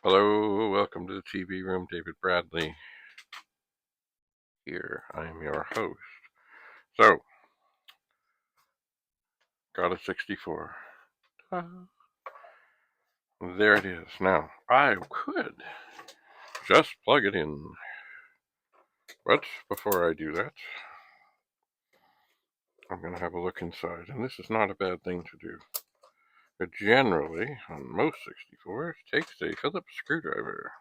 Hello, welcome to the TV room. David Bradley here. I'm your host. So, got a 64. There it is. Now, I could just plug it in. But before I do that, I'm going to have a look inside. And this is not a bad thing to do. But generally, on most 64s, takes a Phillips screwdriver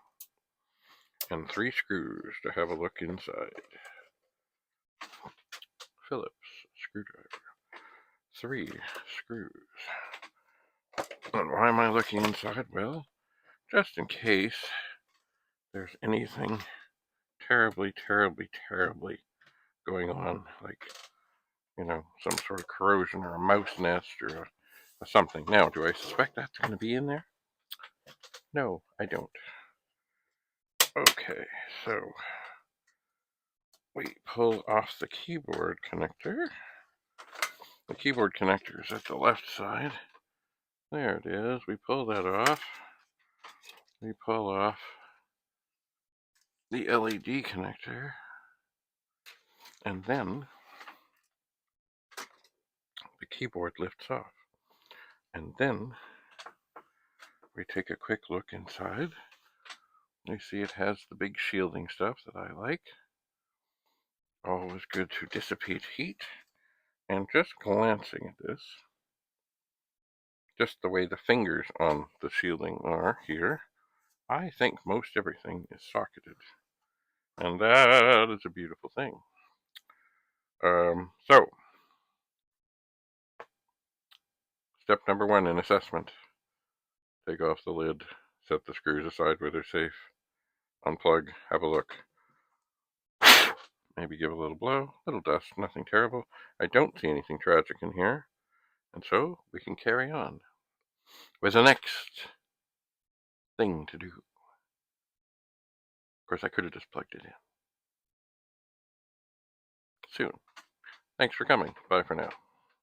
and 3 screws to have a look inside. Phillips screwdriver. 3 screws. And why am I looking inside? Well, just in case there's anything terribly going on, like, some sort of corrosion or a mouse nest or something. Now, do I suspect that's going to be in there? No, I don't. Okay, so we pull off the keyboard connector. The keyboard connector is at the left side. There it is. We pull that off. We pull off the LED connector. And then the keyboard lifts off. And then we take a quick look inside. You see it has the big shielding stuff that I like. Always good to dissipate heat. And just glancing at this, just the way the fingers on the shielding are here, I think most everything is socketed. And that is a beautiful thing. So, step number 1 in assessment. Take off the lid, set the screws aside where they're safe, unplug, have a look. Maybe give a little blow, little dust, nothing terrible. I don't see anything tragic in here. And so we can carry on with the next thing to do. Of course, I could have just plugged it in. Soon. Thanks for coming. Bye for now.